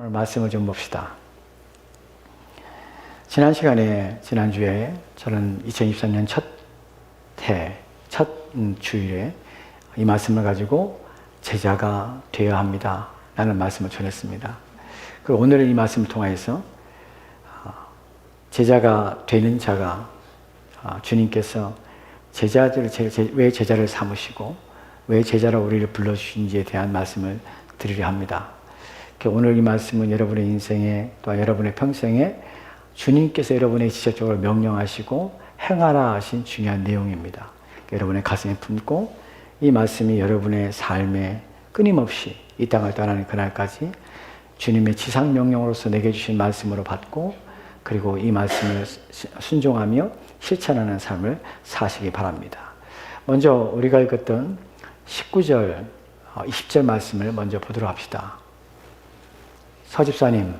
오늘 말씀을 좀 봅시다. 지난주에 저는 2023년 첫 주일에 이 말씀을 가지고 제자가 되어야 합니다 라는 말씀을 전했습니다. 그리고 오늘 이 말씀을 통해서 제자가 되는 자가 주님께서 왜 제자를 삼으시고 왜 제자로 우리를 불러주신지에 대한 말씀을 드리려 합니다. 오늘 이 말씀은 여러분의 인생에 또 여러분의 평생에 주님께서 여러분의 지적적으로 명령하시고 행하라 하신 중요한 내용입니다. 여러분의 가슴에 품고 이 말씀이 여러분의 삶에 끊임없이 이 땅을 떠나는 그날까지 주님의 지상명령으로서 내게 주신 말씀으로 받고 그리고 이 말씀을 순종하며 실천하는 삶을 사시기 바랍니다. 먼저 우리가 읽었던 19절, 20절 말씀을 먼저 보도록 합시다. 서집사님,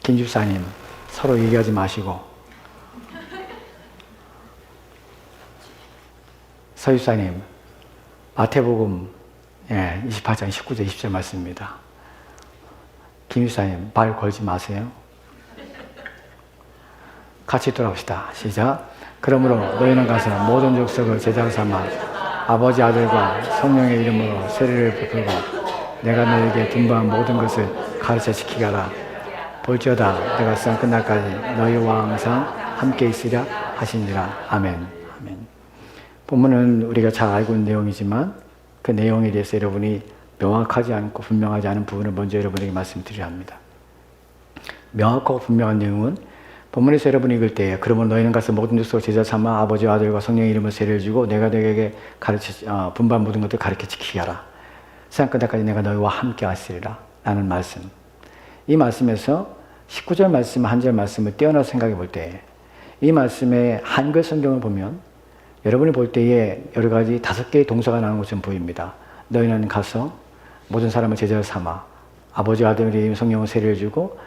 김집사님 서로 얘기하지 마시고 서집사님 마태복음 28장 19절 20절 말씀입니다. 김집사님 말 걸지 마세요. 같이 돌아봅시다. 시작. 그러므로 너희는 가서 모든 족속을 제자로 삼아 아버지 아들과 성령의 이름으로 세례를 베풀고 내가 너희에게 분부한 모든 것을 가르쳐 지키게 하라. 볼지어다 내가 세상 끝날까지 너희와 항상 함께 있으랴 하시니라. 아멘. 아멘. 본문은 우리가 잘 알고 있는 내용이지만 그 내용에 대해서 여러분이 명확하지 않고 분명하지 않은 부분을 먼저 여러분에게 말씀드려야 합니다. 명확하고 분명한 내용은 본문에서 여러분이 읽을 때 그러면 너희는 가서 모든 족속을 제자 삼아 아버지와 아들과 성령의 이름으로 세례를 주고 내가 너희에게 분부한 모든 것들을 가르쳐 지키게 하라. 세상 끝날까지 내가 너희와 함께 하시리라 라는 말씀. 이 말씀에서 19절 말씀, 한 절 말씀을 떼어놔서 생각해 볼 때 이 말씀의 한글 성경을 보면 여러분이 볼 때에 여러 가지 5개의 동사가 나오는 것처럼 보입니다. 너희는 가서 모든 사람을 제자로 삼아 아버지와 아들의 이름 성령을 세례를 주고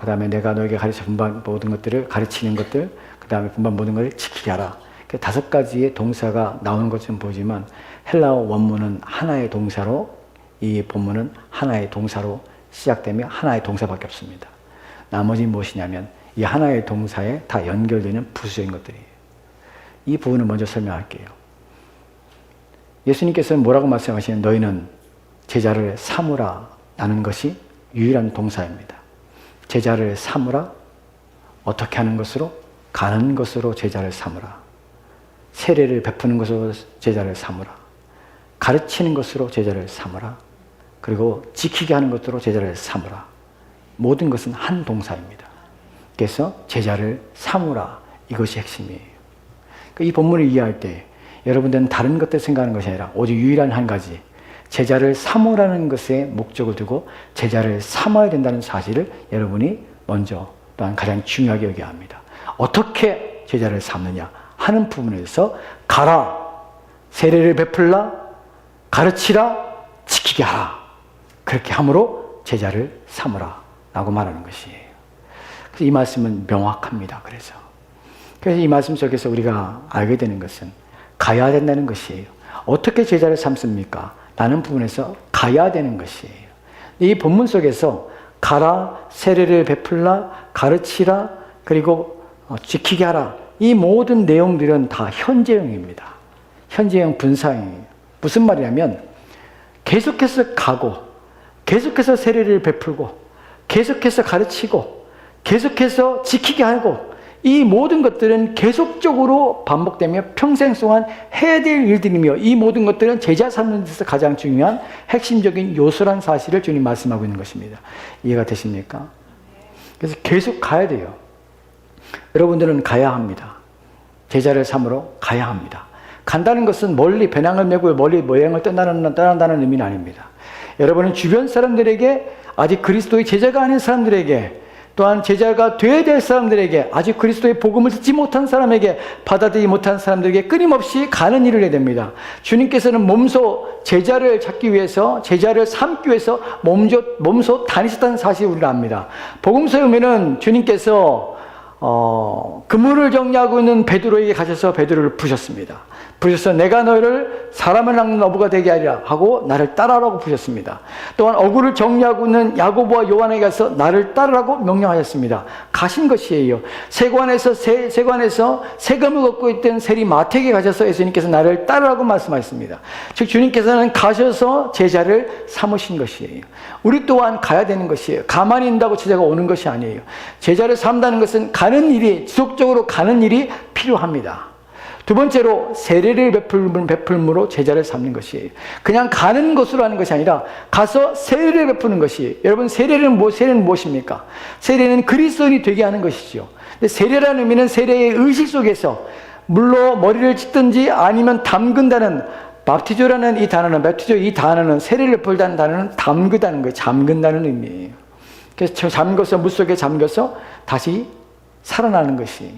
그 다음에 내가 너에게 가르쳐 분반 모든 것들을 가르치는 것들, 그 다음에 분반 모든 것을 지키게 하라. 5가지의 동사가 나오는 것처럼 보이지만 헬라어 원문은 하나의 동사로 이 본문은 하나의 동사로 시작되며 하나의 동사밖에 없습니다. 나머지 무엇이냐면 이 하나의 동사에 다 연결되는 부수적인 것들이에요. 이 부분을 먼저 설명할게요. 예수님께서는 뭐라고 말씀하시냐면 너희는 제자를 삼으라 라는 것이 유일한 동사입니다. 제자를 삼으라. 어떻게 하는 것으로? 가는 것으로 제자를 삼으라. 세례를 베푸는 것으로 제자를 삼으라. 가르치는 것으로 제자를 삼으라. 그리고 지키게 하는 것으로 제자를 삼으라. 모든 것은 한 동사입니다. 그래서 제자를 삼으라. 이것이 핵심이에요. 이 본문을 이해할 때 여러분들은 다른 것들 생각하는 것이 아니라 오직 유일한 한 가지 제자를 삼으라는 것에 목적을 두고 제자를 삼아야 된다는 사실을 여러분이 먼저 또한 가장 중요하게 여겨야 합니다. 어떻게 제자를 삼느냐 하는 부분에서 가라, 세례를 베풀라, 가르치라, 지키게 하라. 그렇게 함으로 제자를 삼으라 라고 말하는 것이에요. 그래서 이 말씀은 명확합니다. 그래서 이 말씀 속에서 우리가 알게 되는 것은 가야 된다는 것이에요. 어떻게 제자를 삼습니까? 라는 부분에서 가야 되는 것이에요. 이 본문 속에서 가라, 세례를 베풀라, 가르치라, 그리고 지키게 하라. 이 모든 내용들은 다 현재형입니다. 현재형 분사형이에요. 무슨 말이냐면 계속해서 가고 계속해서 세례를 베풀고 계속해서 가르치고 계속해서 지키게 하고 이 모든 것들은 계속적으로 반복되며 평생 동안 해야 될 일들이며 이 모든 것들은 제자 삼는 데서 가장 중요한 핵심적인 요소란 사실을 주님 말씀하고 있는 것입니다. 이해가 되십니까? 그래서 계속 가야 돼요. 여러분들은 가야 합니다. 제자를 삼으러 가야 합니다. 간다는 것은 멀리 배낭을 메고 멀리 여행을 떠난다는 의미는 아닙니다. 여러분은 주변 사람들에게 아직 그리스도의 제자가 아닌 사람들에게 또한 제자가 되어야 될 사람들에게 아직 그리스도의 복음을 듣지 못한 사람에게 받아들이지 못한 사람들에게 끊임없이 가는 일을 해야 됩니다. 주님께서는 몸소 제자를 찾기 위해서 제자를 삼기 위해서 몸소 다니셨다는 사실을 우리가 압니다. 복음서에 보면은 주님께서 그물을 정리하고 있는 베드로에게 가셔서 베드로를 부셨습니다. 부르셔서 내가 너희를 사람을 낚는 어부가 되게 하리라 하고 나를 따라라고 부르셨습니다. 또한 어구를 정리하고 있는 야고보와 요한에게 가서 나를 따르라고 명령하셨습니다. 가신 것이에요. 세관에서 세금을 걷고 있던 세리 마택에 가셔서 예수님께서 나를 따르라고 말씀하셨습니다. 즉 주님께서는 가셔서 제자를 삼으신 것이에요. 우리 또한 가야 되는 것이에요. 가만히 있는다고 제자가 오는 것이 아니에요. 제자를 삼다는 것은 가는 일이, 지속적으로 가는 일이 필요합니다. 두 번째로 세례를 베풀므로 제자를 삼는 것이에요. 그냥 가는 것으로 하는 것이 아니라 가서 세례를 베푸는 것이에요. 여러분, 세례는 무엇입니까? 세례는 그리스도인이 되게 하는 것이죠. 근데 세례라는 의미는 세례의 의식 속에서 물로 머리를 찢든지 아니면 담근다는, 바프티조라는 이 단어는 세례를 베풀다는 단어는 담그다는 거예요. 잠근다는 의미예요. 그래서 잠궈서 물속에 잠겨서 다시 살아나는 것이,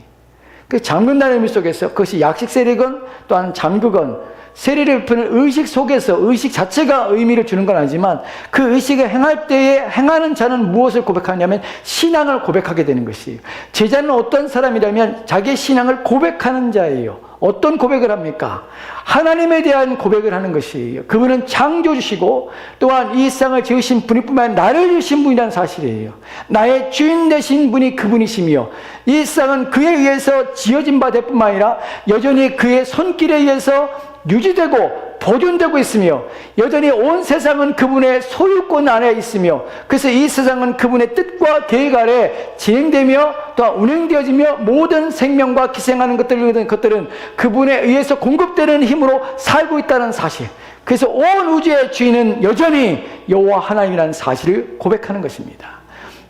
그 잠근다는 의미 속에서 그것이 약식 세례건 또한 잠그건 세례를 베푸는 의식 속에서, 의식 자체가 의미를 주는 건 아니지만 그 의식을 행할 때에 행하는 자는 무엇을 고백하냐면 신앙을 고백하게 되는 것이에요. 제자는 어떤 사람이라면 자기의 신앙을 고백하는 자예요. 어떤 고백을 합니까? 하나님에 대한 고백을 하는 것이에요. 그분은 창조주시고 또한 이 세상을 지으신 분이뿐만 아니라 나를 지으신 분이라는 사실이에요. 나의 주인 되신 분이 그분이시며 이 세상은 그에 의해서 지어진 바 될 뿐만 아니라 여전히 그의 손길에 의해서 유지되고 보존되고 있으며 여전히 온 세상은 그분의 소유권 안에 있으며 그래서 이 세상은 그분의 뜻과 계획 아래 진행되며 또한 운행되어지며 모든 생명과 기생하는 것들은 그분에 의해서 공급되는 힘으로 살고 있다는 사실. 그래서 온 우주의 주인은 여전히 여호와 하나님이라는 사실을 고백하는 것입니다.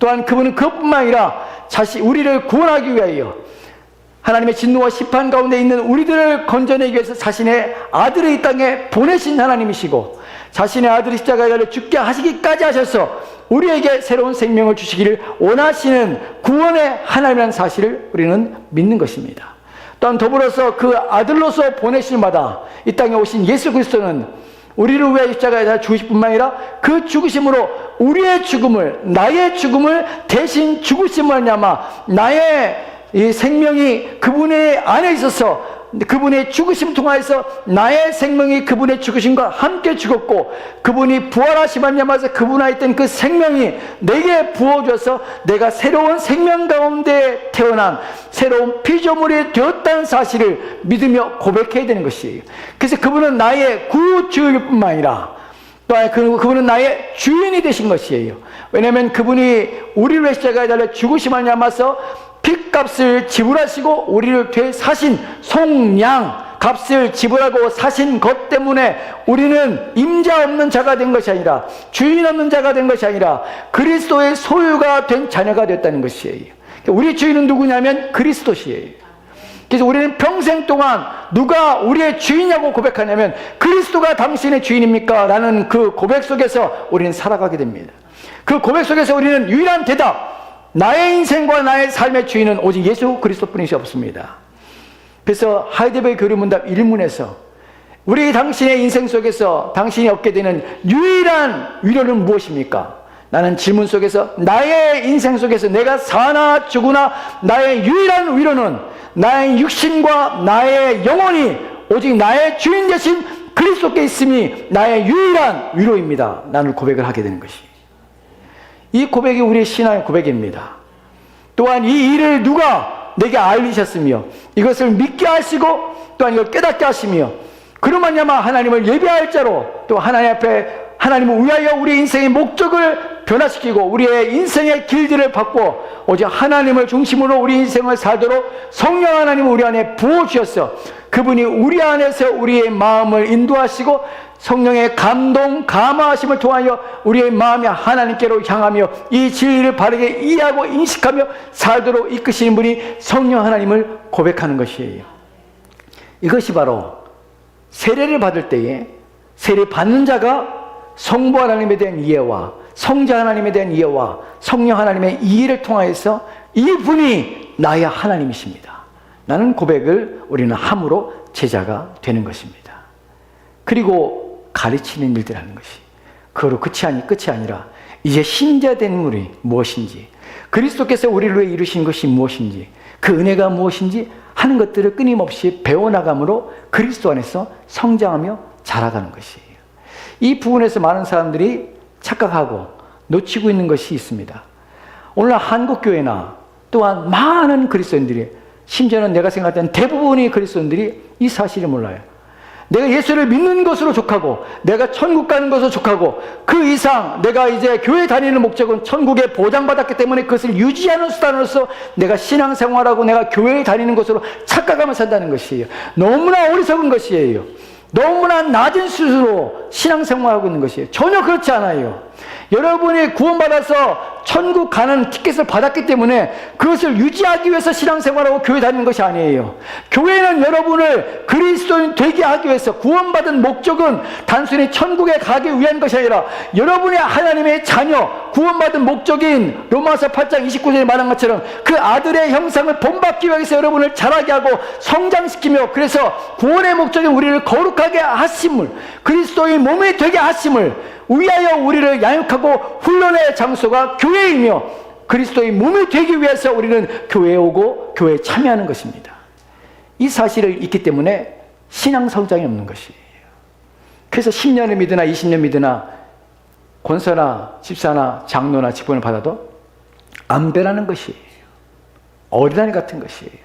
또한 그분은 그것뿐만 아니라 우리를 구원하기 위하여 하나님의 진노와 심판 가운데 있는 우리들을 건져내기 위해서 자신의 아들을 이 땅에 보내신 하나님이시고 자신의 아들이 십자가에 달려 죽게 하시기까지 하셔서 우리에게 새로운 생명을 주시기를 원하시는 구원의 하나님이라는 사실을 우리는 믿는 것입니다. 또한 더불어서 그 아들로서 보내실마다 이 땅에 오신 예수 그리스도는 우리를 위해 십자가에 달려 죽으실 뿐만 아니라 그 죽으심으로 우리의 죽음을, 나의 죽음을 대신 죽으심을 하냐마 나의 이 생명이 그분의 안에 있어서 그분의 죽으심 통하여서 나의 생명이 그분의 죽으심과 함께 죽었고 그분이 부활하심을 야마서 그분 안에 있던 그 생명이 내게 부어져서 내가 새로운 생명 가운데 태어난 새로운 피조물이 되었다는 사실을 믿으며 고백해야 되는 것이에요. 그래서 그분은 나의 구주일 뿐만 아니라 또한 그분은 나의 주인이 되신 것이에요. 왜냐하면 그분이 우리를 위해 십자가에 달려 죽으심을 야마서 핏값을 지불하시고 우리를 되사신 송양 값을 지불하고 사신 것 때문에 우리는 임자 없는 자가 된 것이 아니라 주인 없는 자가 된 것이 아니라 그리스도의 소유가 된 자녀가 됐다는 것이에요. 우리 주인은 누구냐면 그리스도시에요. 그래서 우리는 평생 동안 누가 우리의 주인이냐고 고백하냐면 그리스도가 당신의 주인입니까? 라는 그 고백 속에서 우리는 살아가게 됩니다. 그 고백 속에서 우리는 유일한 대답, 나의 인생과 나의 삶의 주인은 오직 예수 그리스도뿐이시 없습니다. 그래서 하이델베르 교리문답 1문에서 우리 당신의 인생 속에서 당신이 얻게 되는 유일한 위로는 무엇입니까? 나는 질문 속에서 나의 인생 속에서 내가 사나 죽으나 나의 유일한 위로는 나의 육신과 나의 영혼이 오직 나의 주인 되신 그리스도께 있음이 나의 유일한 위로입니다. 나는 고백을 하게 되는 것이. 이 고백이 우리의 신앙의 고백입니다. 또한 이 일을 누가 내게 알리셨으며 이것을 믿게 하시고 또한 이걸 깨닫게 하시며 그러면야마 하나님을 예배할 자로 또 하나님 앞에 하나님을 위하여 우리 인생의 목적을 변화시키고 우리의 인생의 길들을 바꾸어 오직 하나님을 중심으로 우리 인생을 살도록 성령 하나님을 우리 안에 부어주셨어. 그분이 우리 안에서 우리의 마음을 인도하시고 성령의 감동, 감화하심을 통하여 우리의 마음이 하나님께로 향하며 이 진리를 바르게 이해하고 인식하며 살도록 이끄시는 분이 성령 하나님을 고백하는 것이에요. 이것이 바로 세례를 받을 때에 세례 받는 자가 성부 하나님에 대한 이해와 성자 하나님에 대한 이해와 성령 하나님의 이해를 통하여서 이분이 나의 하나님이십니다. 라는 고백을 우리는 함으로 제자가 되는 것입니다. 그리고 가르치는 일들 하는 것이 그거로 끝이 아니라 이제 신자된 물이 무엇인지 그리스도께서 우리를 위해 이루신 것이 무엇인지 그 은혜가 무엇인지 하는 것들을 끊임없이 배워나감으로 그리스도 안에서 성장하며 자라가는 것이에요. 이 부분에서 많은 사람들이 착각하고 놓치고 있는 것이 있습니다. 오늘 한국교회나 또한 많은 그리스도인들이, 심지어는 내가 생각할 때는 대부분의 그리스도인들이 이 사실을 몰라요. 내가 예수를 믿는 것으로 족하고 내가 천국 가는 것으로 족하고 그 이상 내가 이제 교회 다니는 목적은 천국에 보장받았기 때문에 그것을 유지하는 수단으로서 내가 신앙생활하고 내가 교회에 다니는 것으로 착각하며 산다는 것이에요. 너무나 어리석은 것이에요. 너무나 낮은 수준으로 신앙생활하고 있는 것이에요. 전혀 그렇지 않아요. 여러분이 구원받아서 천국 가는 티켓을 받았기 때문에 그것을 유지하기 위해서 신앙생활하고 교회 다니는 것이 아니에요. 교회는 여러분을 그리스도인 되게 하기 위해서, 구원받은 목적은 단순히 천국에 가기 위한 것이 아니라 여러분의 하나님의 자녀, 구원받은 목적인 로마서 8장 29절에 말한 것처럼 그 아들의 형상을 본받기 위해서 여러분을 자라게 하고 성장시키며, 그래서 구원의 목적인 우리를 거룩하게 하심을, 그리스도의 몸이 되게 하심을 위하여 우리를 양육하고 훈련의 장소가 교회이며, 그리스도의 몸이 되기 위해서 우리는 교회에 오고 교회에 참여하는 것입니다. 이 사실을 잊기 때문에 신앙 성장이 없는 것이에요. 그래서 10년을 믿으나 20년 믿으나 권사나 집사나 장로나 직분을 받아도 안 변하는 것이에요. 어린아이 같은 것이에요.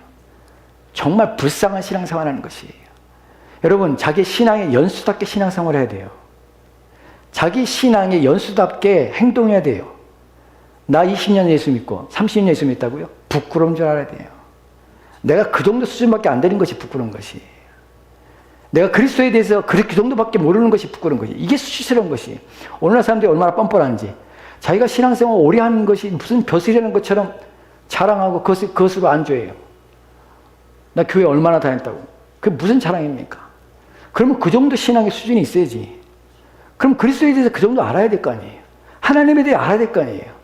정말 불쌍한 신앙생활하는 것이에요. 여러분, 자기 신앙의 연수답게 신앙생활을 해야 돼요. 자기 신앙의 연수답게 행동해야 돼요. 나 20년 예수 믿고 30년 예수 믿다고요? 부끄러운 줄 알아야 돼요. 내가 그 정도 수준밖에 안 되는 것이 부끄러운 것이에요. 내가 그리스도에 대해서 그 정도밖에 모르는 것이 부끄러운 것이에요. 이게 수치스러운 것이에요. 오늘날 사람들이 얼마나 뻔뻔한지, 자기가 신앙생활 오래 하는 것이 무슨 벼슬이라는 것처럼 자랑하고 그것으로 안주해요. 나 교회 얼마나 다녔다고. 그게 무슨 자랑입니까? 그러면 그 정도 신앙의 수준이 있어야지. 그럼 그리스도에 대해서 그 정도 알아야 될 거 아니에요. 하나님에 대해 알아야 될 거 아니에요.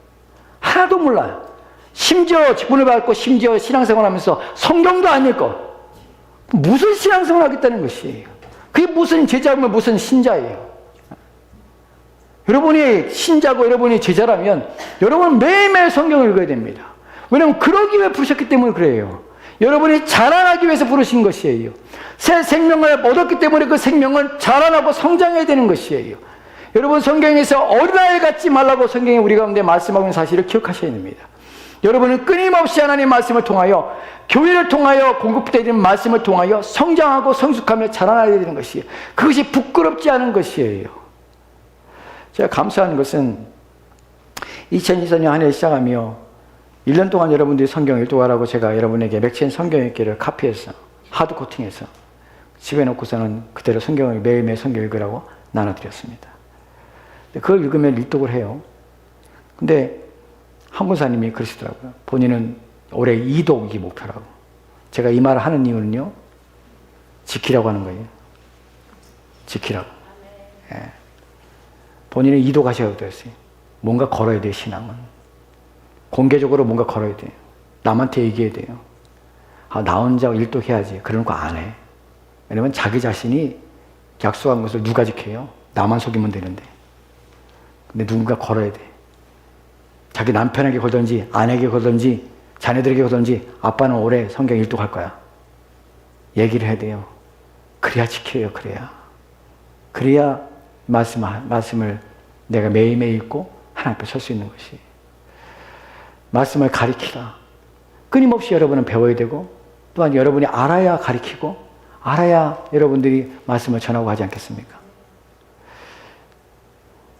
하나도 몰라요. 심지어 직분을 받고 심지어 신앙생활 하면서 성경도 안 읽고 무슨 신앙생활 하겠다는 것이에요. 그게 무슨 제자면 무슨 신자예요. 여러분이 신자고 여러분이 제자라면 여러분은 매일매일 성경을 읽어야 됩니다. 왜냐하면 그러기 위해 부르셨기 때문에 그래요. 여러분이 자라나기 위해서 부르신 것이에요. 새 생명을 얻었기 때문에 그 생명은 자라나고 성장해야 되는 것이에요. 여러분, 성경에서 어린아이 같지 말라고 성경이 우리 가운데 말씀하고 있는 사실을 기억하셔야 됩니다. 여러분은 끊임없이 하나님의 말씀을 통하여, 교회를 통하여 공급되는 말씀을 통하여 성장하고 성숙하며 자라나야 되는 것이에요. 그것이 부끄럽지 않은 것이에요. 제가 감사한 것은 2024년 한 해 시작하며 1년 동안 여러분들이 성경 읽도하라고 제가 여러분에게 맥힌 성경 읽기를 카피해서 하드 코팅해서 집에 놓고서는 그대로 성경을 매일매일 성경 읽으라고 나눠드렸습니다. 그걸 읽으면 일독을 해요. 근데 한 권사님이 그러시더라고요. 본인은 올해 2독이 목표라고. 제가 이 말을 하는 이유는요, 지키라고 하는 거예요. 지키라고. 예. 본인은 2독 하셔야 됐어요. 뭔가 걸어야 돼요, 신앙은. 공개적으로 뭔가 걸어야 돼요. 남한테 얘기해야 돼요. 아, 나 혼자 1독 해야지. 그러는 거 안 해. 왜냐면 자기 자신이 약속한 것을 누가 지켜요? 나만 속이면 되는데. 근데 누군가 걸어야 돼. 자기 남편에게 걸든지 아내에게 걸든지 자녀들에게 걸든지 아빠는 올해 성경 1독 할 거야. 얘기를 해야 돼요. 그래야 지켜요. 그래야 말씀을 내가 매일매일 읽고 하나님 앞에 설 수 있는 것이. 말씀을 가리키라. 끊임없이 여러분은 배워야 되고 또한 여러분이 알아야 가리키고 알아야 여러분들이 말씀을 전하고 하지 않겠습니까?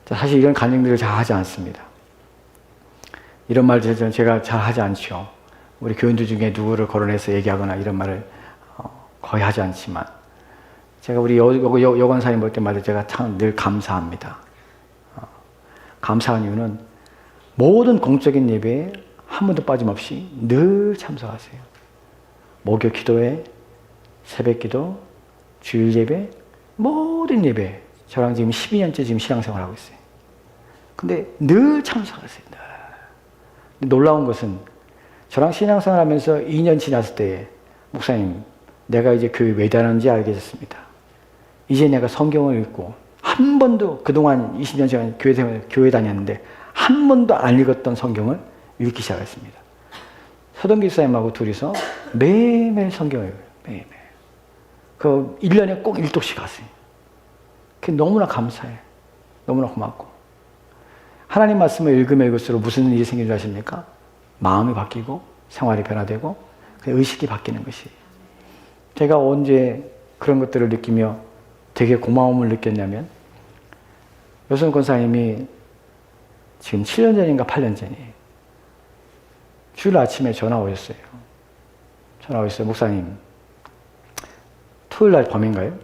사실 이런 간증들을 잘 하지 않습니다. 이런 말들 제가 잘 하지 않죠. 우리 교인들 중에 누구를 거론해서 얘기하거나 이런 말을 거의 하지 않지만 제가 우리 여관사님 볼 때마다 제가 참 늘 감사합니다. 감사한 이유는 모든 공적인 예배에 한 번도 빠짐없이 늘 참석하세요. 목요 기도회, 새벽 기도, 주일 예배, 모든 예배. 저랑 지금 12년째 지금 신앙생활하고 있어요. 근데 늘 참석하세요. 놀라운 것은 저랑 신앙생활 하면서 2년 지났을 때 목사님, 내가 이제 교회 왜 다녔는지 알게 됐습니다. 이제 내가 성경을 읽고 한 번도 그동안 20년 전에 교회 다녔는데 한 번도 안 읽었던 성경을 읽기 시작했습니다. 서동기 사님하고 둘이서 매일매일 성경을 읽어요. 매일매일. 그 1년에 꼭 1독씩 하세요. 그게 너무나 감사해. 너무나 고맙고. 하나님 말씀을 읽으면 읽을수록 무슨 일이 생기는 줄 아십니까? 마음이 바뀌고 생활이 변화되고 의식이 바뀌는 것이. 제가 언제 그런 것들을 느끼며 되게 고마움을 느꼈냐면 여순 권사님이 지금 7년 전인가 8년 전이에요. 주일 아침에 전화 오셨어요. 전화 오셨어요. 목사님, 토요일 날 밤인가요?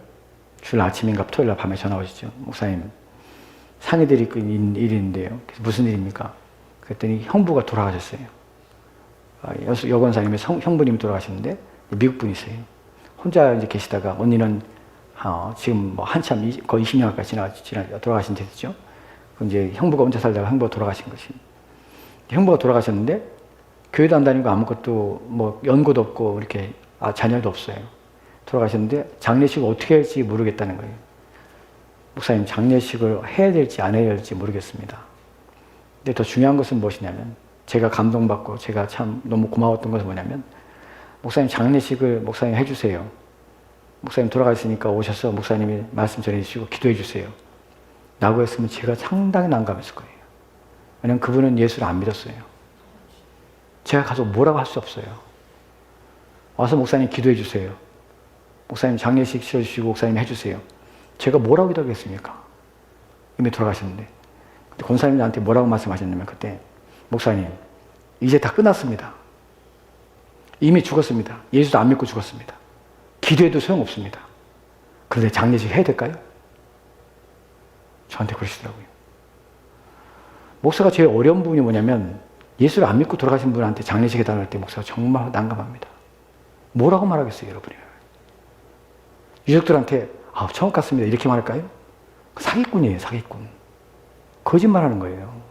주일 아침인가 토요일 날 밤에 전화 오시죠. 목사님, 상의들이 일이 있는데요. 그래서 무슨 일입니까? 그랬더니 형부가 돌아가셨어요. 여권사님의 형부님이 돌아가셨는데 미국 분이세요. 혼자 이제 계시다가 언니는 지금 뭐 한참 거의 20년 가까이 돌아가신 데죠. 이제 형부가 혼자 살다가 형부가 돌아가신 것이. 형부가 돌아가셨는데 교회도 안 다니고 아무것도 뭐 연고도 없고 이렇게 자녀도 없어요. 돌아가셨는데 장례식을 어떻게 할지 모르겠다는 거예요. 목사님, 장례식을 해야 될지 안 해야 될지 모르겠습니다. 근데 더 중요한 것은 무엇이냐면 제가 감동받고 제가 참 너무 고마웠던 것은 뭐냐면 목사님 장례식을 목사님 해주세요. 목사님 돌아가셨으니까 오셔서 목사님이 말씀 전해주시고 기도해 주세요. 라고 했으면 제가 상당히 난감했을 거예요. 왜냐하면 그분은 예수를 안 믿었어요. 제가 가서 뭐라고 할 수 없어요. 와서 목사님 기도해 주세요. 목사님 장례식 치러주시고 목사님 해주세요. 제가 뭐라고 기도하겠습니까? 이미 돌아가셨는데. 근데 권사님이 나한테 뭐라고 말씀하셨냐면 그때 목사님, 이제 다 끝났습니다. 이미 죽었습니다. 예수도 안 믿고 죽었습니다. 기도해도 소용없습니다. 그런데 장례식 해야 될까요? 저한테 그러시더라고요. 목사가 제일 어려운 부분이 뭐냐면 예수를 안 믿고 돌아가신 분한테 장례식 해달랄 때 목사가 정말 난감합니다. 뭐라고 말하겠어요, 여러분이? 유족들한테 천국 갔습니다 이렇게 말할까요? 사기꾼이에요, 사기꾼. 거짓말하는 거예요.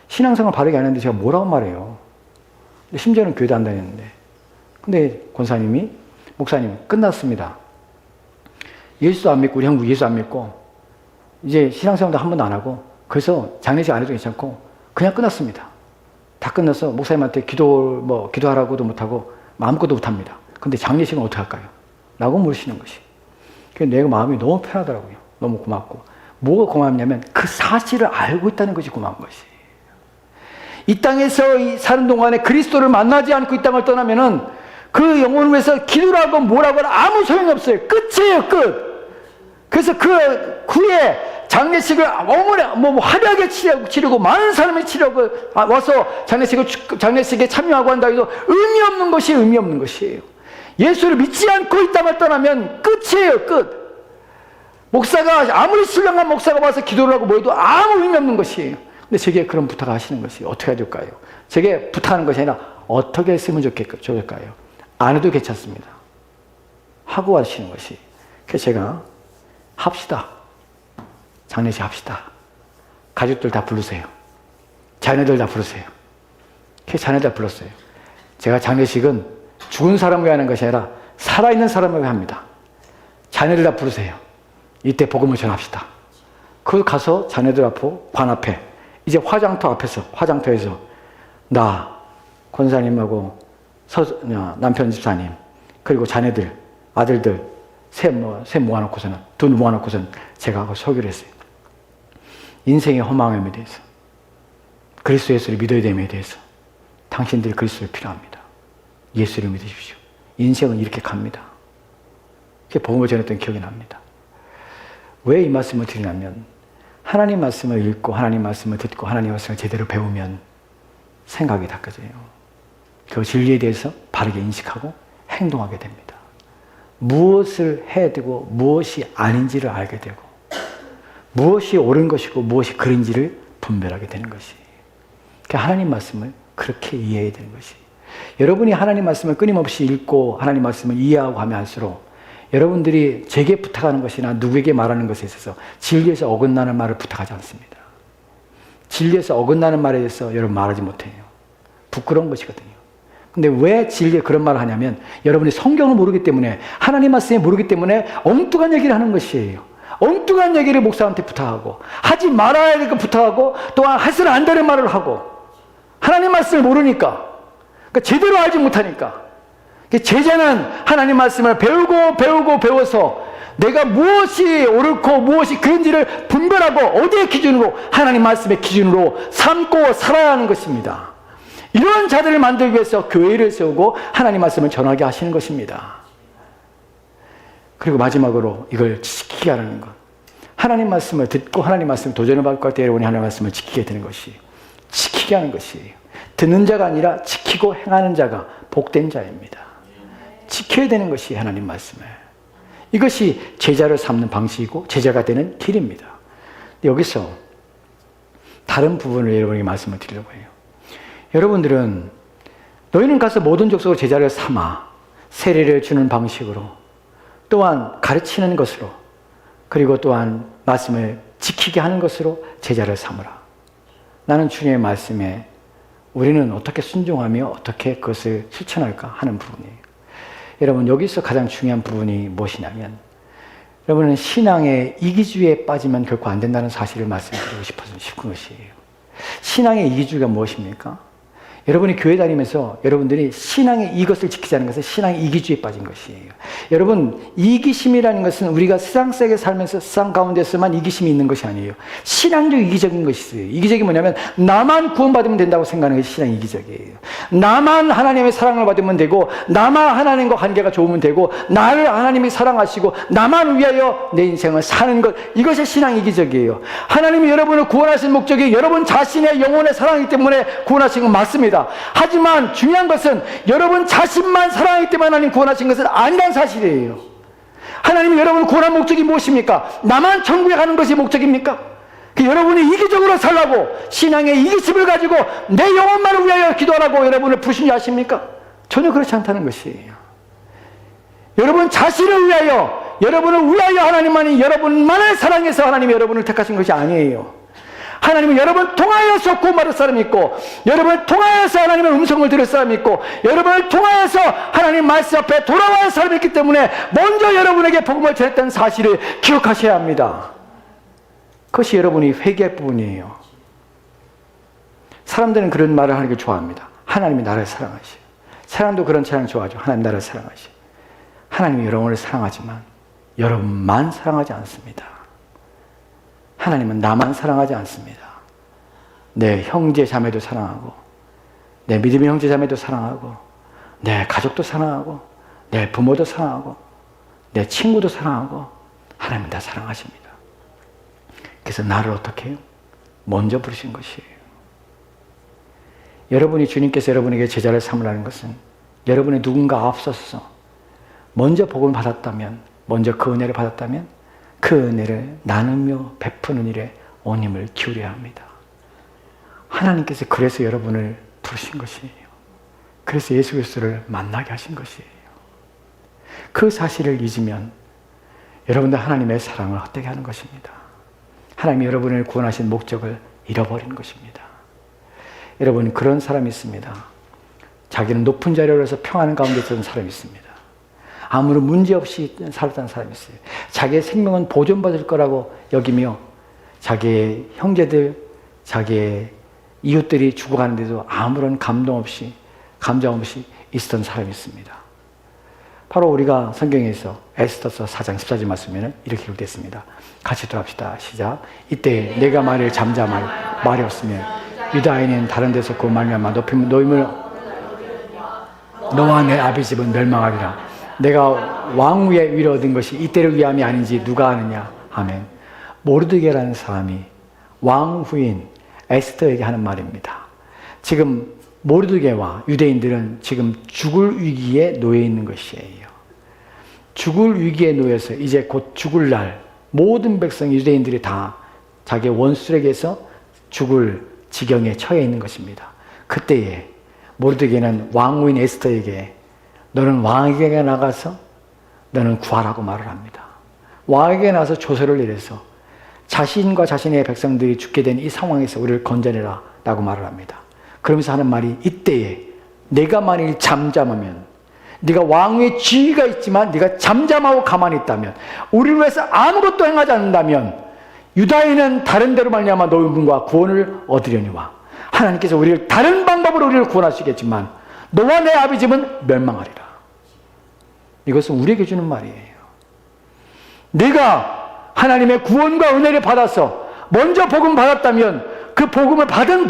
신앙생활 바르게 안 했는데 제가 뭐라고 말해요? 심지어는 교회도 안 다녔는데. 근데 권사님이 목사님 끝났습니다. 예수도 안 믿고 우리 형부 예수 안 믿고 이제 신앙생활도 한 번도 안 하고 그래서 장례식 안 해도 괜찮고 그냥 끝났습니다. 다 끝나서 목사님한테 기도하라고도 못하고 마음껏도 못합니다. 근데 장례식은 어떻게 할까요? 라고 물으시는 것이. 그래서 내가 마음이 너무 편하더라고요. 너무 고맙고. 뭐가 고맙냐면 그 사실을 알고 있다는 것이 고마운 것이. 이 땅에서 사는 동안에 그리스도를 만나지 않고 이 땅을 떠나면은 그 영혼을 위해서 기도를 하고 뭐라고 하나 아무 소용이 없어요. 끝이에요, 끝. 그래서 그 후에 장례식을 화려하게 치르고 많은 사람이 와서 장례식에 참여하고 한다 해도 의미 없는 것이에요. 예수를 믿지 않고 이 땅을 떠나면 끝이에요, 끝. 목사가 아무리 신령한 목사가 와서 기도를 하고 뭐 해도 아무 의미 없는 것이에요. 근데 제게 그런 부탁을 하시는 것이 어떻게 해야 될까요? 제게 부탁하는 것이 아니라 어떻게 했으면 좋을까요? 안 해도 괜찮습니다. 하고 하시는 것이. 그래서 제가 합시다. 장례식 합시다. 가족들 다 부르세요. 자녀들 다 부르세요. 그래서 자녀들 다 불렀어요. 제가 장례식은 죽은 사람을 위하는 것이 아니라 살아있는 사람을 위합니다. 자녀들 다 부르세요. 이때 복음을 전합시다. 그 가서 자녀들 앞으로 관 앞에 이제 화장터에서 나 권사님하고 남편 집사님 그리고 자녀들 아들들 셋 모아놓고서는 돈 모아놓고서는 제가 하고 설교를 했어요. 인생의 허망함에 대해서 그리스도 예수를 믿어야 됨에 대해서 당신들이 그리스도를 필요합니다. 예수를 믿으십시오. 인생은 이렇게 갑니다. 그렇게 복음을 전했던 기억이 납니다. 왜 이 말씀을 드리냐면 하나님 말씀을 읽고 하나님 말씀을 듣고 하나님 말씀을 제대로 배우면 생각이 바뀌어져요. 그 진리에 대해서 바르게 인식하고 행동하게 됩니다. 무엇을 해야 되고 무엇이 아닌지를 알게 되고 무엇이 옳은 것이고 무엇이 그른지를 분별하게 되는 것이. 그러니까 하나님 말씀을 그렇게 이해해야 되는 것이. 여러분이 하나님 말씀을 끊임없이 읽고 하나님 말씀을 이해하고 하면 할수록 여러분들이 제게 부탁하는 것이나 누구에게 말하는 것에 있어서 진리에서 어긋나는 말을 부탁하지 않습니다. 진리에서 어긋나는 말에 대해서 여러분 말하지 못해요. 부끄러운 것이거든요. 근데 왜 진리에 그런 말을 하냐면 여러분이 성경을 모르기 때문에 하나님 말씀을 모르기 때문에 엉뚱한 얘기를 하는 것이에요. 엉뚱한 얘기를 목사한테 부탁하고 하지 말아야 될 거 부탁하고 또한 해서는 안 되는 말을 하고 하나님 말씀을 모르니까 그러니까 제대로 알지 못하니까. 제자는 하나님 말씀을 배워서 내가 무엇이 옳고 무엇이 그런지를 분별하고 어디의 기준으로, 하나님 말씀의 기준으로 삼고 살아야 하는 것입니다. 이런 자들을 만들기 위해서 교회를 세우고 하나님 말씀을 전하게 하시는 것입니다. 그리고 마지막으로 이걸 지키게 하는 것. 하나님 말씀을 듣고 하나님 말씀을 도전을 받고 할 때 여러분이 하나님 말씀을 지키게 되는 것이, 지키게 하는 것이에요. 듣는 자가 아니라 지키고 행하는 자가 복된 자입니다. 지켜야 되는 것이 하나님 말씀을. 이것이 제자를 삼는 방식이고 제자가 되는 길입니다. 여기서 다른 부분을 여러분에게 말씀을 드리려고 해요. 여러분들은 너희는 가서 모든 족속으로 제자를 삼아 세례를 주는 방식으로, 또한 가르치는 것으로, 그리고 또한 말씀을 지키게 하는 것으로 제자를 삼으라. 나는 주님의 말씀에 우리는 어떻게 순종하며 어떻게 그것을 실천할까 하는 부분이에요. 여러분, 여기서 가장 중요한 부분이 무엇이냐면, 여러분은 신앙의 이기주의에 빠지면 결코 안 된다는 사실을 말씀드리고 싶은 것이에요. 신앙의 이기주의가 무엇입니까? 여러분이 교회 다니면서 여러분들이 신앙의 이것을 지키지 않는 것은 신앙의 이기주의에 빠진 것이에요. 여러분, 이기심이라는 것은 우리가 세상 속에 살면서 세상 가운데서만 이기심이 있는 것이 아니에요. 신앙적 이기적인 것이 있어요. 이기적이 뭐냐면 나만 구원받으면 된다고 생각하는 것이 신앙 이기적이에요. 나만 하나님의 사랑을 받으면 되고, 나만 하나님과 관계가 좋으면 되고, 나를 하나님이 사랑하시고 나만 위하여 내 인생을 사는 것, 이것이 신앙 이기적이에요. 하나님이 여러분을 구원하신 목적이 여러분 자신의 영혼의 사랑이기 때문에 구원하신 건 맞습니다. 하지만 중요한 것은 여러분 자신만 사랑하기 때문에 하나님 구원하신 것은 아니란 사실이에요. 하나님이 여러분을 구원한 목적이 무엇입니까? 나만 천국에 가는 것이 목적입니까? 여러분이 이기적으로 살라고 신앙의 이기심을 가지고 내 영혼만을 위하여 기도하라고 여러분을 부르신 줄 아십니까? 전혀 그렇지 않다는 것이에요. 여러분 자신을 위하여, 여러분을 위하여 하나님만이 여러분만을 사랑해서 하나님이 여러분을 택하신 것이 아니에요. 하나님은 여러분 통하여서 구원받을 사람이 있고, 여러분을 통하여서 하나님의 음성을 들을 사람이 있고, 여러분을 통하여서 하나님 말씀 앞에 돌아와야 할 사람이 있기 때문에 먼저 여러분에게 복음을 전했다는 사실을 기억하셔야 합니다. 그것이 여러분이 회개할 부분이에요. 사람들은 그런 말을 하는 게 좋아합니다. 하나님이 나를 사랑하시오. 사람도 그런 찬양 좋아하죠. 하나님 나를 사랑하시오. 하나님이 여러분을 사랑하지만 여러분만 사랑하지 않습니다. 하나님은 나만 사랑하지 않습니다. 내 형제 자매도 사랑하고, 내 믿음의 형제 자매도 사랑하고, 내 가족도 사랑하고, 내 부모도 사랑하고, 내 친구도 사랑하고, 하나님은 다 사랑하십니다. 그래서 나를 어떻게 해요? 먼저 부르신 것이에요. 여러분이 주님께서 여러분에게 제자를 삼으라는 것은 여러분이 누군가 앞서서 먼저 복음을 받았다면, 먼저 그 은혜를 받았다면 그 은혜를 나누며 베푸는 일에 온 힘을 기울여야 합니다. 하나님께서 그래서 여러분을 부르신 것이에요. 그래서 예수 그리스도를 만나게 하신 것이에요. 그 사실을 잊으면 여러분들 하나님의 사랑을 헛되게 하는 것입니다. 하나님이 여러분을 구원하신 목적을 잃어버리는 것입니다. 여러분, 그런 사람이 있습니다. 자기는 높은 자리에서 평안한 가운데 있던 사람이 있습니다. 아무런 문제 없이 살았던 사람이 있어요. 자기의 생명은 보존받을 거라고 여기며 자기의 형제들, 자기의 이웃들이 죽어가는데도 아무런 감정 없이 있었던 사람이 있습니다. 바로 우리가 성경에서 에스더서 4장 14절 말씀에는 이렇게 기록됐습니다. 같이 돌아갑시다. 시작. 이때 내가 말을 잠잠할 말이 없으면 유다인은 다른 데서 그 말미암아 높이면 노임을 너와 내 아비 집은 멸망하리라. 내가 왕 위에 위로 얻은 것이 이때를 위함이 아닌지 누가 아느냐. 아멘. 모르드게라는 사람이 왕 후인 에스더에게 하는 말입니다. 지금 모르드게와 유대인들은 지금 죽을 위기에 놓여 있는 것이에요. 죽을 위기에 놓여서 이제 곧 죽을 날 모든 백성 유대인들이 다 자기의 원수에게서 죽을 지경에 처해 있는 것입니다. 그때에 모르드게는 왕 후인 에스더에게 너는 왕에게 나가서 너는 구하라고 말을 합니다. 왕에게 나가서 조서를 내려서 자신과 자신의 백성들이 죽게 된 이 상황에서 우리를 건져내라 라고 말을 합니다. 그러면서 하는 말이 이때에 내가 만일 잠잠하면, 네가 왕의 지위가 있지만 네가 잠잠하고 가만히 있다면, 우리를 위해서 아무것도 행하지 않는다면 유다인은 다른 데로 말미암아 노임과 구원을 얻으려니와 하나님께서 우리를 다른 방법으로 우리를 구원하시겠지만 너와 내 아비 집은 멸망하리라. 이것은 우리에게 주는 말이에요. 내가 하나님의 구원과 은혜를 받아서 먼저 복음 받았다면 그 복음을 받은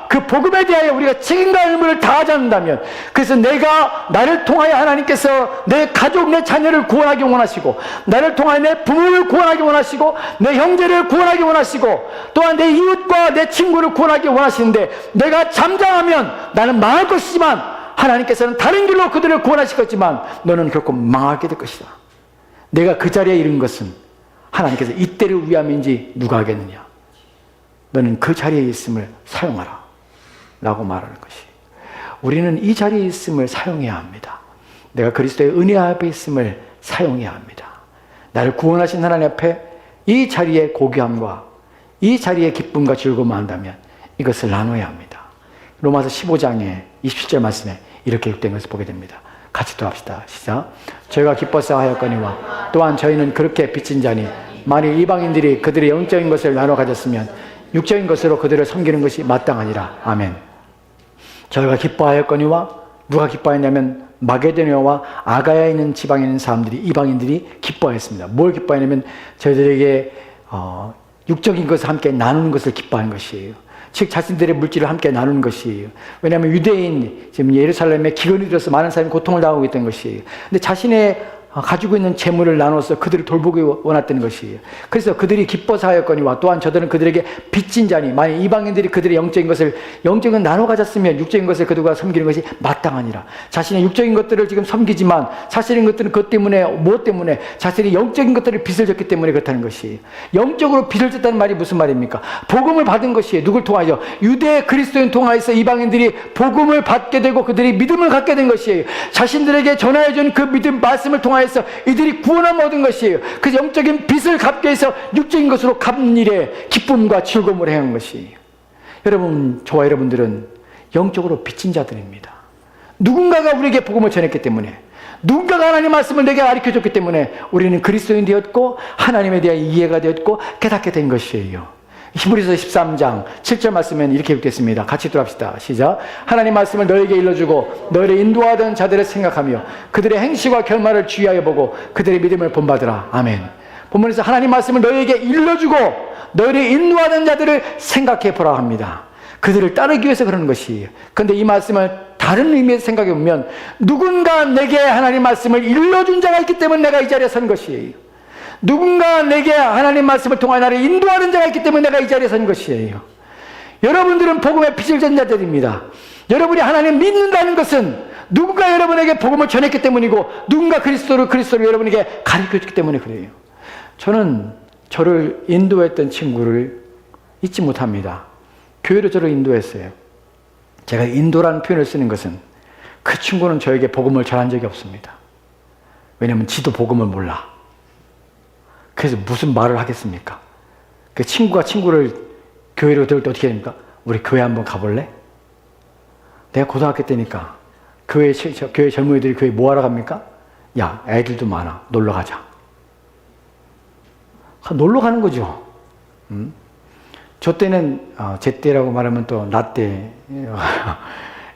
그 복음에 대하여 우리가 책임과 의무를 다하지 않는다면, 그래서 내가 나를 통하여 하나님께서 내 가족, 내 자녀를 구원하기 원하시고, 나를 통하여 내 부모를 구원하기 원하시고, 내 형제를 구원하기 원하시고, 또한 내 이웃과 내 친구를 구원하기 원하시는데, 내가 잠잠하면 나는 망할 것이지만 하나님께서는 다른 길로 그들을 구원하실 것이지만 너는 결코 망하게 될 것이다. 내가 그 자리에 이른 것은 하나님께서 이때를 위함인지 누가 하겠느냐. 너는 그 자리에 있음을 사용하라 라고 말하는 것이, 우리는 이 자리에 있음을 사용해야 합니다. 내가 그리스도의 은혜 앞에 있음을 사용해야 합니다. 나를 구원하신 하나님 앞에 이 자리에 고귀함과 이 자리에 기쁨과 즐거움을 한다면 이것을 나눠야 합니다. 로마서 15장에 27절 말씀에 이렇게 기록된 것을 보게 됩니다. 같이 또 합시다. 시작. 저희가 기뻐서 하였거니와 또한 저희는 그렇게 빚진 자니 만일 이방인들이 그들의 영적인 것을 나눠 가졌으면 육적인 것으로 그들을 섬기는 것이 마땅하니라. 아멘. 저희가 기뻐하였거니와, 누가 기뻐했냐면 마게도냐와 아가야에 있는 지방에 있는 사람들이, 이방인들이 기뻐했습니다. 뭘 기뻐했냐면 저희들에게 육적인 것을 함께 나누는 것을 기뻐하는 것이에요. 즉 자신들의 물질을 함께 나누는 것이에요. 왜냐하면 유대인, 지금 예루살렘에 기근이 들어서 많은 사람이 고통을 당하고 있던 것이에요. 근데 자신의 가지고 있는 재물을 나눠서 그들을 돌보기 원했던 것이에요. 그래서 그들이 기뻐서 하였거니와 또한 저들은 그들에게 빚진 자니 만약 이방인들이 그들의 영적인 나눠 가졌으면 육적인 것을 그들과 섬기는 것이 마땅하니라. 자신의 육적인 것들을 지금 섬기지만 사실인 것들은 그것 때문에, 무엇 때문에? 자신의 영적인 것들을 빚을 졌기 때문에 그렇다는 것이에요. 영적으로 빚을 졌다는 말이 무슨 말입니까? 복음을 받은 것이에요. 누굴 통하여? 유대 그리스도인 통하여서 이방인들이 복음을 받게 되고 그들이 믿음을 갖게 된 것이에요. 자신들에게 전하여준 그 믿음 말씀을 통하여 해서 이들이 구원을 얻은 것이에요. 그 영적인 빚을 갚기 위해서 육적인 것으로 갚는 일에 기쁨과 즐거움을 행한 것이에요. 여러분, 저와 여러분들은 영적으로 빚진 자들입니다. 누군가가 우리에게 복음을 전했기 때문에, 누군가가 하나님 말씀을 내게 가르쳐줬기 때문에 우리는 그리스도인 되었고 하나님에 대한 이해가 되었고 깨닫게 된 것이에요. 히브리서 13장 7절 말씀은 이렇게 읽겠습니다. 같이 들어갑시다. 시작. 하나님 말씀을 너에게 일러주고 너희를 인도하던 자들을 생각하며 그들의 행실과 결말을 주의하여 보고 그들의 믿음을 본받으라. 아멘. 본문에서 하나님 말씀을 너희에게 일러주고 너희를 인도하던 자들을 생각해 보라 합니다. 그들을 따르기 위해서 그러는 것이에요. 그런데 이 말씀을 다른 의미에서 생각해 보면 누군가 내게 하나님 말씀을 일러준 자가 있기 때문에 내가 이 자리에 선 것이에요. 누군가 내게 하나님 말씀을 통하여 나를 인도하는 자가 있기 때문에 내가 이 자리에 선 것이에요. 여러분들은 복음의 빚을 진 자들입니다. 여러분이 하나님 믿는다는 것은 누군가 여러분에게 복음을 전했기 때문이고 누군가 그리스도를 여러분에게 가르쳐줬기 때문에 그래요. 저는 저를 인도했던 친구를 잊지 못합니다. 교회로 저를 인도했어요. 제가 인도라는 표현을 쓰는 것은 그 친구는 저에게 복음을 전한 적이 없습니다. 왜냐하면 지도 복음을 몰라. 그래서 무슨 말을 하겠습니까? 그 친구가 친구를 교회로 들을 때 어떻게 됩니까? 우리 교회 한번 가볼래? 내가 고등학교 때니까 교회 젊은이들이 교회 뭐하러 갑니까? 야, 애들도 많아. 놀러 가자. 놀러 가는 거죠. 저 때는 제 때라고 말하면 또 나 때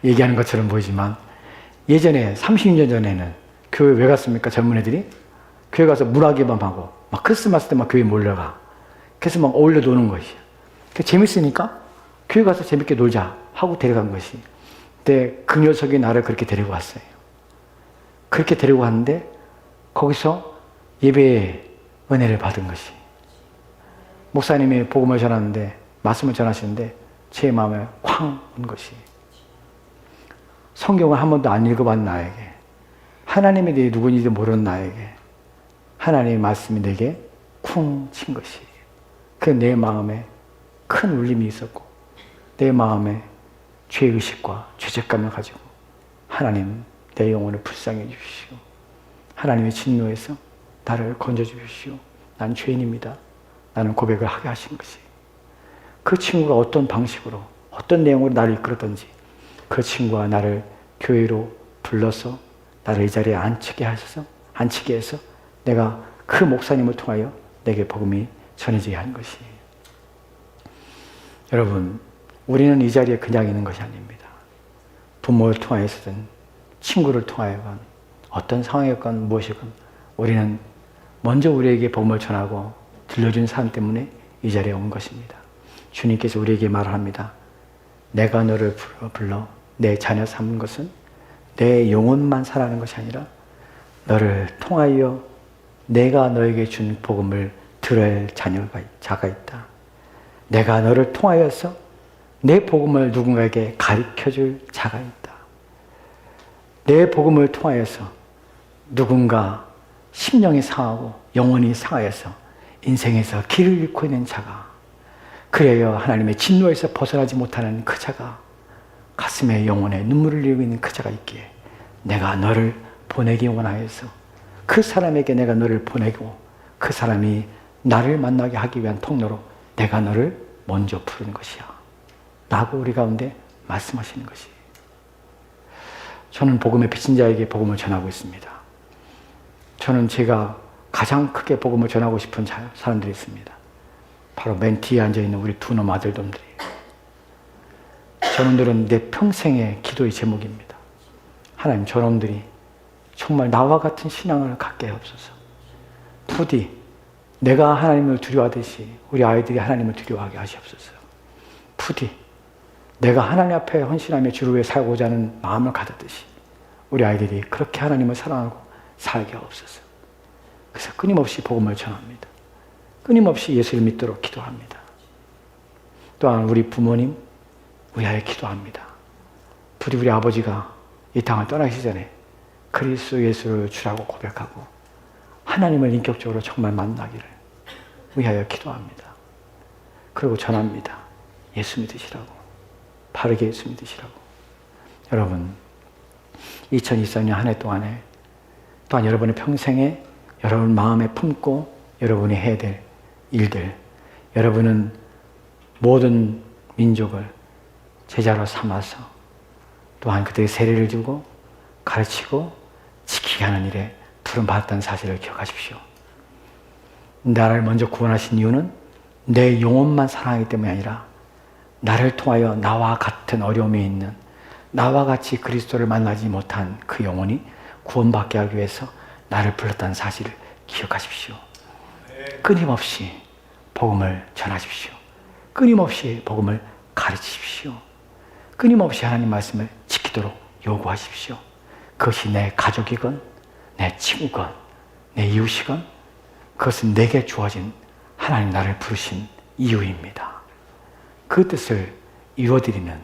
얘기하는 것처럼 보이지만 예전에 30년 전에는 교회 왜 갔습니까? 젊은 애들이? 교회 가서 문화기반 하고 막 크리스마스 때 막 교회 몰려가. 그래서 막 어울려 노는 것이. 재밌으니까 교회 가서 재밌게 놀자 하고 데려간 것이. 근데 그 녀석이 나를 그렇게 데리고 왔어요. 그렇게 데리고 왔는데 거기서 예배의 은혜를 받은 것이. 목사님이 복음을 전하는데 말씀을 전하시는데 제 마음에 쾅 온 것이. 성경을 한 번도 안 읽어본 나에게, 하나님에 대해 누구인지도 모르는 나에게 하나님의 말씀이 내게 쿵 친 것이. 그 내 마음에 큰 울림이 있었고 내 마음에 죄의식과 죄책감을 가지고 하나님 내 영혼을 불쌍해 주시오. 하나님의 진노에서 나를 건져 주시오. 난 죄인입니다. 나는 고백을 하게 하신 것이. 그 친구가 어떤 방식으로 어떤 내용으로 나를 이끌었던지 그 친구가 나를 교회로 불러서 나를 이 자리에 앉히게 해서 내가 그 목사님을 통하여 내게 복음이 전해지게 한 것이에요. 여러분, 우리는 이 자리에 그냥 있는 것이 아닙니다. 부모를 통하여서든 친구를 통하여건 어떤 상황이건 무엇이건 우리는 먼저 우리에게 복음을 전하고 들려준 사람 때문에 이 자리에 온 것입니다. 주님께서 우리에게 말합니다. 내가 너를 불러 내 자녀 삼은 것은 내 영혼만 살아가는 것이 아니라 너를 통하여 내가 너에게 준 복음을 들을 자가 있다. 내가 너를 통하여서 내 복음을 누군가에게 가르쳐줄 자가 있다. 내 복음을 통하여서 누군가 심령이 상하고 영혼이 상하여서 인생에서 길을 잃고 있는 자가, 그래야 하나님의 진노에서 벗어나지 못하는 그 자가, 가슴에 영혼에 눈물을 흘리고 있는 그 자가 있기에 내가 너를 보내기 원하여서 그 사람에게 내가 너를 보내고 그 사람이 나를 만나게 하기 위한 통로로 내가 너를 먼저 부르는 것이야 라고 우리 가운데 말씀하시는 것이. 저는 복음의 빚진 자에게 복음을 전하고 있습니다. 저는 제가 가장 크게 복음을 전하고 싶은 사람들이 있습니다. 바로 맨 뒤에 앉아있는 우리 두 놈 아들놈들이. 저놈들은 내 평생의 기도의 제목입니다. 하나님, 저놈들이 정말 나와 같은 신앙을 갖게 하옵소서. 부디 내가 하나님을 두려워하듯이 우리 아이들이 하나님을 두려워하게 하시옵소서. 부디 내가 하나님 앞에 헌신하며 주를 위해 살고자 하는 마음을 가졌듯이 우리 아이들이 그렇게 하나님을 사랑하고 살게 하옵소서. 그래서 끊임없이 복음을 전합니다. 끊임없이 예수를 믿도록 기도합니다. 또한 우리 부모님 위하여 기도합니다. 부디 우리 아버지가 이 땅을 떠나시기 전에 그리스도 예수를 주라고 고백하고 하나님을 인격적으로 정말 만나기를 위하여 기도합니다. 그리고 전합니다. 예수 믿으시라고. 바르게 예수 믿으시라고. 여러분, 2024년 한 해 동안에 또한 여러분의 평생에 여러분 마음에 품고 여러분이 해야 될 일들, 여러분은 모든 민족을 제자로 삼아서 또한 그들에게 세례를 주고 가르치고 지키게 하는 일에 부름받았다는 사실을 기억하십시오. 나를 먼저 구원하신 이유는 내 영혼만 사랑하기 때문이 아니라 나를 통하여 나와 같은 어려움에 있는, 나와 같이 그리스도를 만나지 못한 그 영혼이 구원받게 하기 위해서 나를 불렀다는 사실을 기억하십시오. 끊임없이 복음을 전하십시오. 끊임없이 복음을 가르치십시오. 끊임없이 하나님 말씀을 지키도록 요구하십시오. 그것이 내 가족이건 내 친구건 내 이웃이건 그것은 내게 주어진 하나님 나를 부르신 이유입니다. 그 뜻을 이루어드리는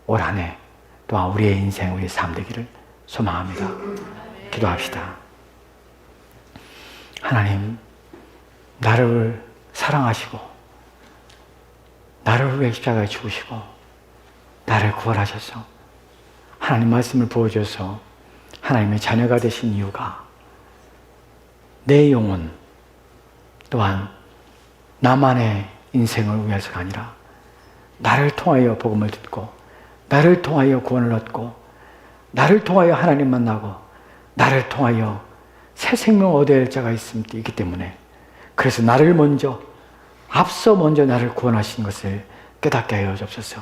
올 한 해 또한 우리의 인생, 우리의 삶 되기를 소망합니다. 기도합시다. 하나님, 나를 사랑하시고 나를 위해 십자가에 죽으시고 나를 구원하셔서 하나님 말씀을 보여줘서 하나님의 자녀가 되신 이유가 내 영혼 또한 나만의 인생을 위해서가 아니라 나를 통하여 복음을 듣고 나를 통하여 구원을 얻고 나를 통하여 하나님 만나고 나를 통하여 새 생명 얻어야 할 자가 있기 때문에, 그래서 나를 먼저 앞서 먼저 나를 구원하신 것을 깨닫게 하여 주옵소서.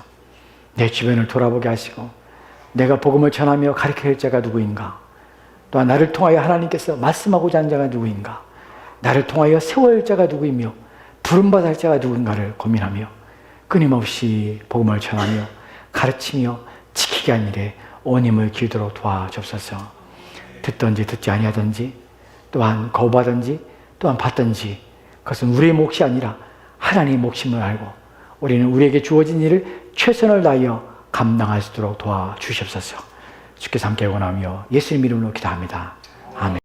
내 주변을 돌아보게 하시고 내가 복음을 전하며 가르쳐야 할 자가 누구인가, 또한 나를 통하여 하나님께서 말씀하고자 하는 자가 누구인가, 나를 통하여 세워야 할 자가 누구이며 부름받아야 할 자가 누군가를 고민하며 끊임없이 복음을 전하며 가르치며 지키게 한 일에 온 힘을 기울이도록 도와주옵소서. 듣든지 듣지 아니하든지 또한 거부하든지 또한 받든지 그것은 우리의 몫이 아니라 하나님의 몫임을 알고 우리는 우리에게 주어진 일을 최선을 다하여 감당할 수 있도록 도와주시옵소서. 주께서 함께 원하며 예수님 이름으로 기도합니다. 아멘.